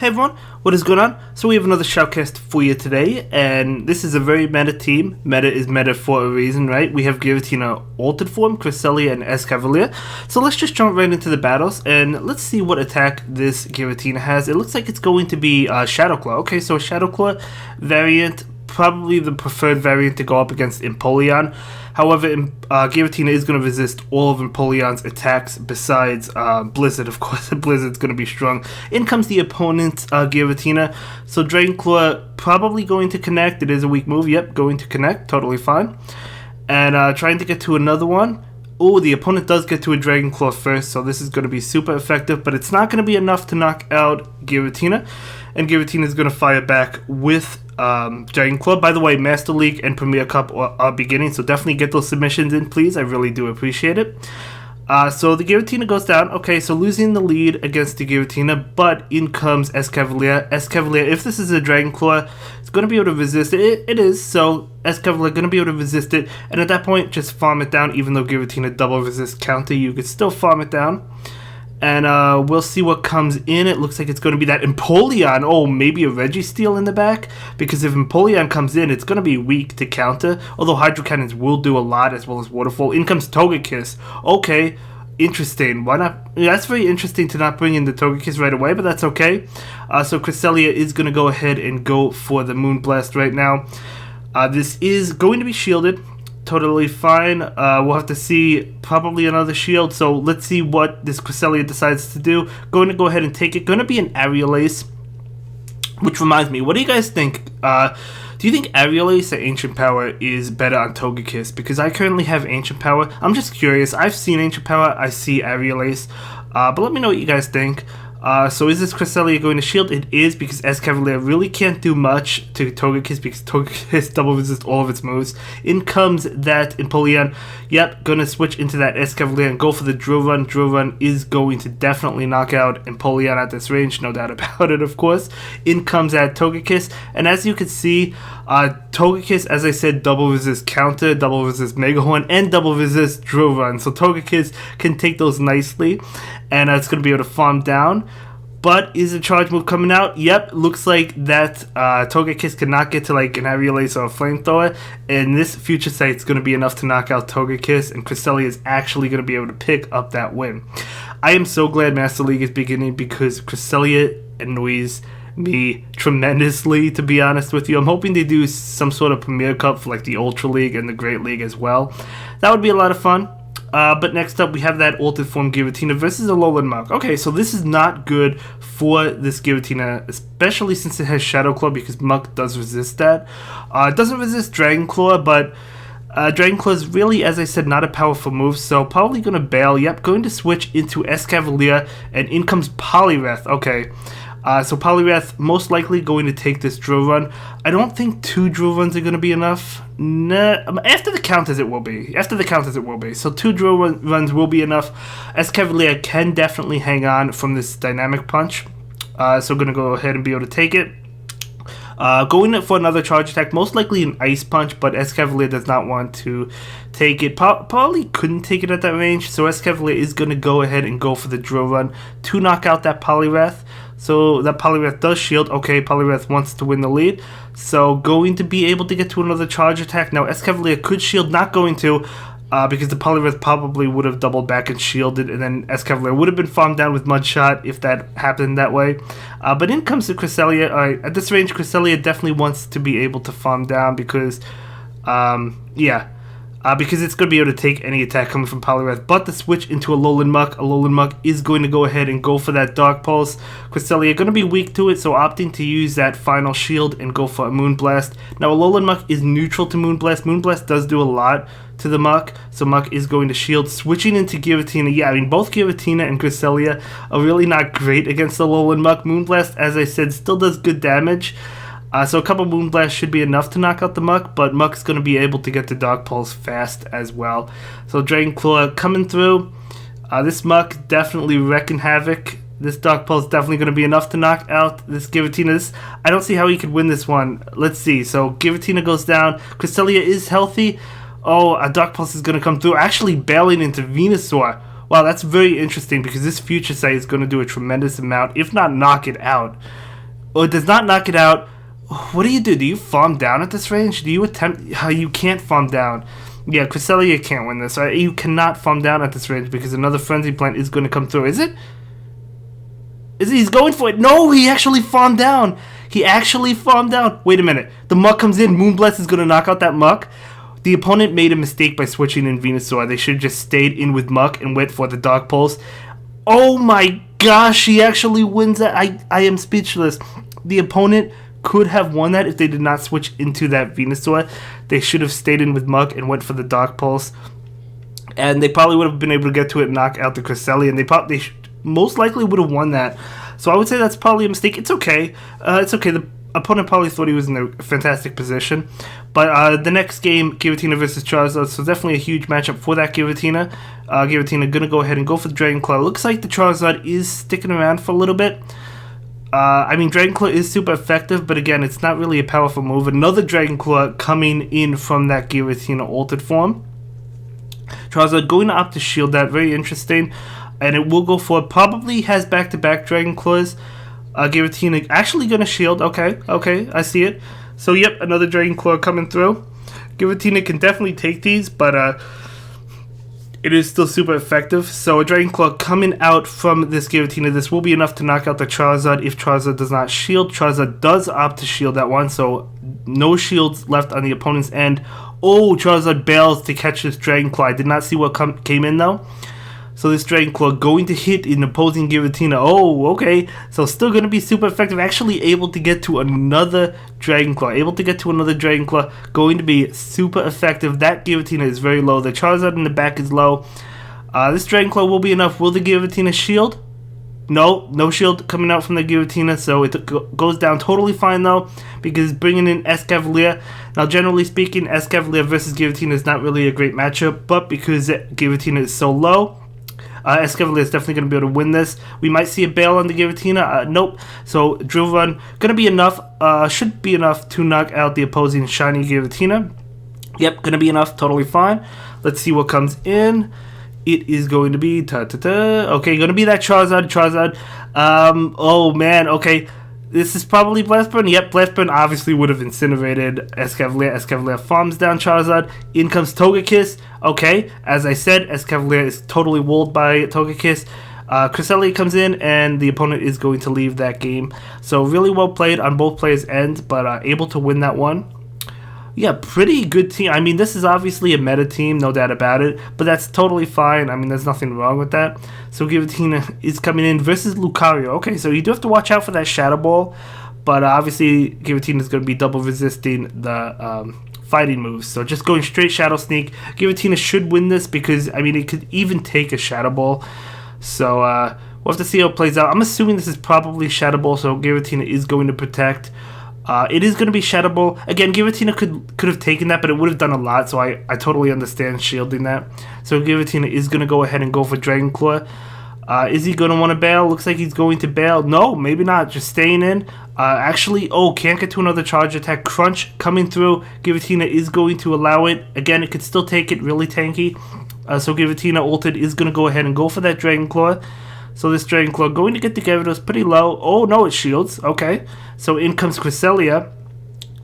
Hey everyone, what is going on? So we have another shoutcast for you today, and this is a very meta team. Meta is meta for a reason, right? We have Giratina Altered Form, Cresselia, and Escavalier. So let's just jump right into the battles, and let's see what attack this Giratina has. It looks like it's going to be Shadow Claw. Okay, so Shadow Claw variant, probably the preferred variant to go up against Empoleon. However, Giratina is going to resist all of Empoleon's attacks besides Blizzard. Of course, Blizzard's going to be strong. In comes the opponent, Giratina. So Dragon Claw probably going to connect. It is a weak move. Yep, going to connect. Totally fine. And trying to get to another one. Oh, the opponent does get to a Dragon Claw first, so this is going to be super effective, but it's not going to be enough to knock out Giratina. And Giratina is going to fire back with Dragon Claw. By the way, Master League and Premier Cup are beginning, so definitely get those submissions in, please. I really do appreciate it. So the Giratina goes down. Okay, so losing the lead against the Giratina, but in comes Escavalier. Escavalier, if this is a Dragon Claw, it's going to be able to resist it. It is, so Escavalier going to be able to resist it, and at that point, just farm it down. Even though Giratina double resist counter, you could still farm it down. And we'll see what comes in. It looks like it's going to be that Empoleon. Oh, maybe a Registeel in the back? Because if Empoleon comes in, it's going to be weak to counter. Although Hydro Cannons will do a lot, as well as Waterfall. In comes Togekiss. Okay, interesting. Why not? Yeah, that's very interesting to not bring in the Togekiss right away, but that's okay. So Cresselia is going to go ahead and go for the Moonblast right now. This is going to be shielded. Totally fine. We'll have to see probably another shield, so let's see what this Cresselia decides to do. Going to go ahead and take it. Going to be an Aerial Ace, which reminds me, what do you guys think? Do you think Aerial Ace or Ancient Power is better on Togekiss? Because I currently have Ancient Power. I'm just curious. I've seen Ancient Power. I see Aerial Ace. But let me know what you guys think. So is this Cresselia going to shield? It is, because Escavalier really can't do much to Togekiss because Togekiss double resists all of its moves. In comes that Empoleon. Yep, gonna switch into that Escavalier and go for the Drill Run. Drill Run is going to definitely knock out Empoleon at this range, no doubt about it, of course. In comes that Togekiss, and as you can see, Togekiss, as I said, double resist counter, double resist Mega Horn, and double resist Drill Run. So Togekiss can take those nicely, and it's going to be able to farm down. But is a charge move coming out? Yep, looks like that Togekiss cannot get to like an Aerial Ace or a Flamethrower, and this Future Sight is going to be enough to knock out Togekiss, and Cresselia is actually going to be able to pick up that win. I am so glad Master League is beginning because Cresselia annoys me tremendously, to be honest with you. I'm hoping they do some sort of Premier Cup for like the Ultra League and the Great League as well. That would be a lot of fun. But next up, we have that Altered Form Giratina versus a Alolan Muk. Okay, so this is not good for this Giratina, especially since it has Shadow Claw, because Muk does resist that. It doesn't resist Dragon Claw, but Dragon Claw is really, as I said, not a powerful move, so probably going to bail. Yep, going to switch into Escavalier, and in comes Poliwrath. Okay. So Poliwrath most likely going to take this Drill Run. I don't think 2 Drill Runs are going to be enough. Nah, after the counters it will be. After the counters it will be. So 2 Drill Runs will be enough. Escavalier can definitely hang on from this Dynamic Punch. So going to go ahead and be able to take it. Going for another charge attack, most likely an Ice Punch, but Escavalier does not want to take it. Probably couldn't take it at that range, so Escavalier is going to go ahead and go for the Drill Run to knock out that Poliwrath. So that Poliwrath does shield. Okay, Poliwrath wants to win the lead, so going to be able to get to another charge attack. Now Escavalier could shield, not going to, because the Poliwrath probably would have doubled back and shielded, and then Escavalier would have been farmed down with Mud Shot if that happened that way. But in comes the Cresselia. At this range, Cresselia definitely wants to be able to farm down because, because it's going to be able to take any attack coming from Poliwrath. But the switch into Alolan Muk is going to go ahead and go for that Dark Pulse. Cresselia going to be weak to it, so opting to use that final shield and go for a Moonblast. Now Alolan Muk is neutral to Moonblast. Moonblast does do a lot to the Muk, so Muk is going to shield. Switching into Giratina, yeah, I mean both Giratina and Cresselia are really not great against the Alolan Muk. Moonblast, as I said, still does good damage. So a couple Moonblasts should be enough to knock out the Muk, but Muk's going to be able to get the Dark Pulse fast as well. So Dragon Claw coming through. This Muk definitely wrecking havoc. This Dark Pulse is definitely going to be enough to knock out this Giratina. I don't see how he could win this one. Let's see. So Giratina goes down. Cresselia is healthy. Oh, a Dark Pulse is going to come through. Actually bailing into Venusaur. Wow, that's very interesting because this Future Sight is going to do a tremendous amount, if not knock it out. Oh, it does not knock it out. What do? Do you farm down at this range? Do you attempt... You can't farm down. Yeah, Cresselia can't win this. Right? You cannot farm down at this range because another Frenzy Plant is going to come through. Is it? He's going for it. No, he actually farmed down. He actually farmed down. Wait a minute. The Muck comes in. Moonblast is going to knock out that Muck. The opponent made a mistake by switching in Venusaur. They should have just stayed in with Muck and went for the Dark Pulse. Oh my gosh, he actually wins that. I am speechless. The opponent could have won that if they did not switch into that Venusaur. They should have stayed in with Muck and went for the Dark Pulse. And they probably would have been able to get to it and knock out the Cresselia. And they most likely would have won that. So I would say that's probably a mistake. It's okay. It's okay. The opponent probably thought he was in a fantastic position. But the next game, Giratina versus Charizard, so definitely a huge matchup for that Giratina. Giratina going to go ahead and go for the Dragon Claw. Looks like the Charizard is sticking around for a little bit. I mean, Dragon Claw is super effective, but again, it's not really a powerful move. Another Dragon Claw coming in from that Giratina altered form. Charizard going to opt to shield that. Very interesting. And it will go for it. Probably has back-to-back Dragon Claws. Giratina actually going to shield. Okay, I see it. So, yep, another Dragon Claw coming through. Giratina can definitely take these, but it is still super effective. So, a Dragon Claw coming out from this Giratina. This will be enough to knock out the Charizard if Charizard does not shield. Charizard does opt to shield that one, so no shields left on the opponent's end. Oh, Charizard bails to catch this Dragon Claw. I did not see what came in, though. So this Dragon Claw going to hit an opposing Giratina. Oh, okay. So still going to be super effective. Actually able to get to another Dragon Claw. Going to be super effective. That Giratina is very low. The Charizard in the back is low. This Dragon Claw will be enough. Will the Giratina shield? No shield coming out from the Giratina. So it goes down totally fine though. Because bringing in Escavalier. Now generally speaking, Escavalier versus Giratina is not really a great matchup. But because Giratina is so low, Escavalier is definitely going to be able to win this. We might see a bail on the Giratina. Nope. So Drill Run going to be enough. Should be enough to knock out the opposing shiny Giratina. Yep, going to be enough. Totally fine. Let's see what comes in. It is going to be okay. Going to be that Charizard. Oh man. Okay. This is probably Blast Burn. Yep, Blast Burn obviously would have incinerated Escavalier. Escavalier farms down Charizard. In comes Togekiss. Okay, as I said, Escavalier is totally walled by Togekiss. Cresselia comes in, and the opponent is going to leave that game. So really well played on both players' ends, but able to win that one. Yeah, pretty good team. I mean, this is obviously a meta team, no doubt about it, but that's totally fine. I mean, there's nothing wrong with that. So Giratina is coming in versus Lucario. Okay, so you do have to watch out for that Shadow Ball, but obviously Giratina is going to be double resisting the fighting moves. So just going straight Shadow Sneak. Giratina should win this because, I mean, it could even take a Shadow Ball. So we'll have to see how it plays out. I'm assuming this is probably Shadow Ball, so Giratina is going to protect. It is going to be Shadow Ball. Again, Giratina could have taken that, but it would have done a lot, so I totally understand shielding that. So Giratina is going to go ahead and go for Dragon Claw. Is he going to want to bail? Looks like he's going to bail. No, maybe not. Just staying in. Actually, can't get to another charge attack. Crunch coming through. Giratina is going to allow it. Again, it could still take it. Really tanky. So Giratina ulted is going to go ahead and go for that Dragon Claw. So this Dragon Claw going to get the Gyarados pretty low. Oh, no, it shields. Okay. So in comes Cresselia.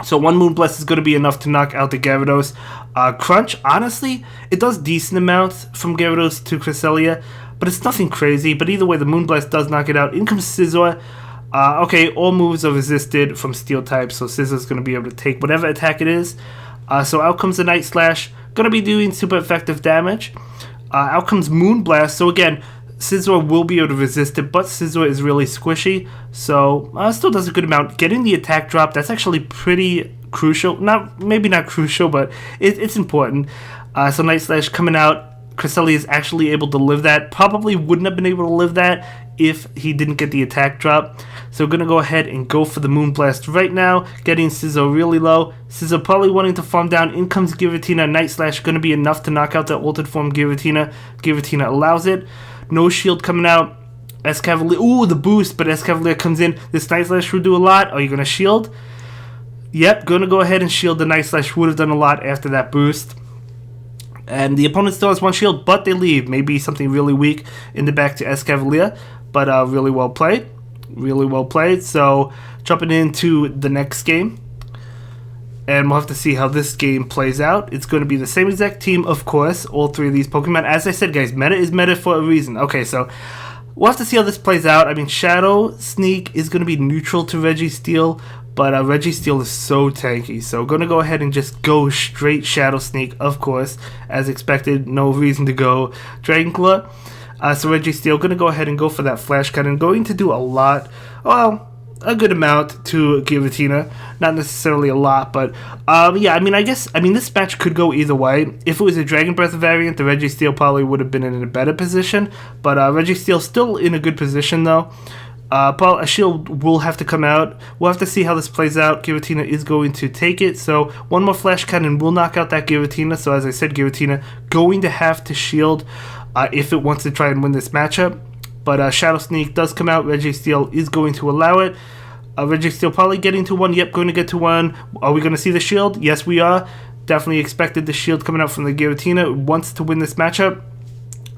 So one Moonblast is going to be enough to knock out the Gyarados. Crunch, honestly, it does decent amounts from Gyarados to Cresselia, but it's nothing crazy. But either way, the Moonblast does knock it out. In comes Scizor. Okay, all moves are resisted from Steel type, so Scizzor's going to be able to take whatever attack it is. So out comes the Night Slash. Going to be doing super effective damage. Out comes Moonblast. So again, Scizor will be able to resist it, but Scizor is really squishy, so still does a good amount. Getting the attack drop, that's actually pretty crucial. Maybe not crucial, but it's important. So Night Slash coming out. Cresselia is actually able to live that. Probably wouldn't have been able to live that if he didn't get the attack drop. So going to go ahead and go for the Moonblast right now. Getting Scizor really low. Scizor probably wanting to farm down. In comes Giratina. Night Slash going to be enough to knock out that altered form Giratina. Giratina allows it. No shield coming out. Escavalier. Ooh, the boost, but Escavalier comes in. This Night Slash will do a lot. Are you going to shield? Yep, going to go ahead and shield. The Night Slash would have done a lot after that boost. And the opponent still has one shield, but they leave. Maybe something really weak in the back to Escavalier, but really well played. Really well played. So jumping into the next game. And we'll have to see how this game plays out. It's going to be the same exact team, of course, all three of these Pokemon. As I said, guys, meta is meta for a reason. Okay, so we'll have to see how this plays out. I mean, Shadow Sneak is going to be neutral to Registeel, but Registeel is so tanky. So we're going to go ahead and just go straight Shadow Sneak, of course, as expected. No reason to go Dragon Claw. So Registeel, going to go ahead and go for that Flash Cannon. Going to do a lot. Well, a good amount to Giratina, not necessarily a lot, but yeah, I mean this match could go either way. If it was a Dragon Breath variant, the Registeel probably would have been in a better position, but Registeel still in a good position though. A shield will have to come out. We'll have to see how this plays out. Giratina is going to take it, so one more Flash Cannon will knock out that Giratina. So as I said, Giratina going to have to shield if it wants to try and win this matchup. But Shadow Sneak does come out. Registeel is going to allow it. Registeel probably getting to one. Yep, going to get to one. Are we going to see the shield? Yes, we are. Definitely expected the shield coming out from the Giratina. Wants to win this matchup.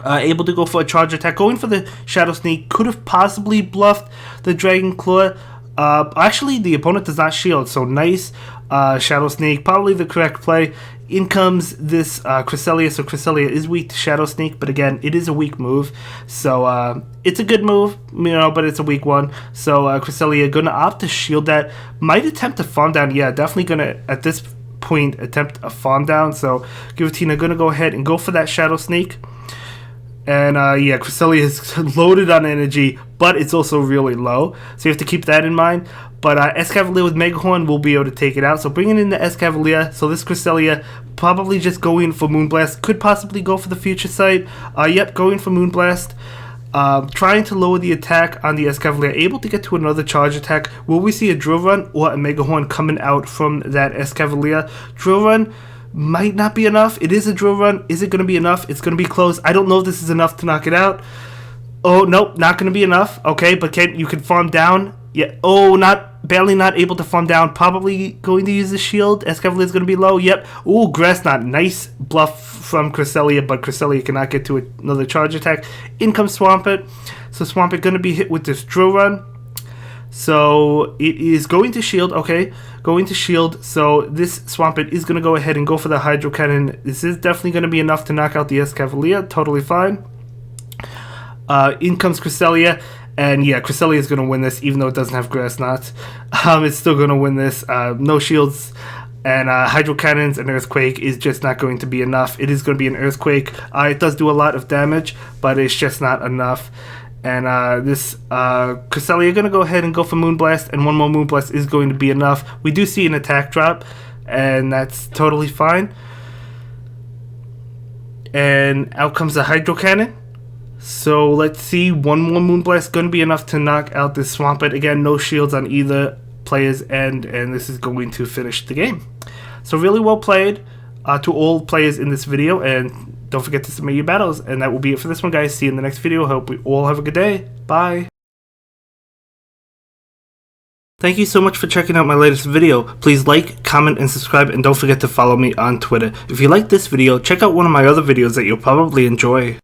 Able to go for a charge attack. Going for the Shadow Sneak. Could have possibly bluffed the Dragon Claw. Actually, the opponent does not shield. So nice. Shadow Sneak. Probably the correct play. In comes this Cresselia. So Cresselia is weak to Shadow Sneak, but again, it is a weak move. So it's a good move, but it's a weak one. So Cresselia going to opt to shield that. Might attempt a farm down. Yeah, definitely going to, at this point, attempt a farm down. So Giratina going to go ahead and go for that Shadow Sneak. And yeah, Cresselia is loaded on energy, but it's also really low. So you have to keep that in mind. But Escavalier with Mega Horn will be able to take it out. So bringing in the Escavalier. So this Cresselia probably just going for Moonblast. Could possibly go for the Future Sight. Yep, going for Moonblast. Trying to lower the attack on the Escavalier. Able to get to another charge attack. Will we see a Drill Run or a Mega Horn coming out from that Escavalier? Drill Run might not be enough. It is a Drill Run. Is it going to be enough? It's going to be close. I don't know if this is enough to knock it out. Oh, nope, not going to be enough. Okay, but you can farm down. Yeah. Oh, barely not able to farm down. Probably going to use the shield. Escavalier is going to be low. Yep. Ooh, Grass Knot. Nice bluff from Cresselia, but Cresselia cannot get to another charge attack. In comes Swampert. So Swampert going to be hit with this Drill Run. So it is going to shield. Okay, going to shield. So this Swampert is going to go ahead and go for the Hydro Cannon. This is definitely going to be enough to knock out the Escavalier. Totally fine. In comes Cresselia. And yeah, Cresselia is going to win this, even though it doesn't have Grass Knots. It's still going to win this. No shields and Hydro Cannons and Earthquake is just not going to be enough. It is going to be an Earthquake. It does do a lot of damage, but it's just not enough. And this Cresselia going to go ahead and go for Moonblast, and one more Moonblast is going to be enough. We do see an attack drop, and that's totally fine. And out comes the Hydro Cannon. So let's see, one more Moonblast going to be enough to knock out this Swampert. Again, no shields on either player's end, and this is going to finish the game. So really well played to all players in this video, and don't forget to submit your battles. And that will be it for this one, guys. See you in the next video. Hope we all have a good day. Bye. Thank you so much for checking out my latest video. Please like, comment, and subscribe, and don't forget to follow me on Twitter. If you like this video, check out one of my other videos that you'll probably enjoy.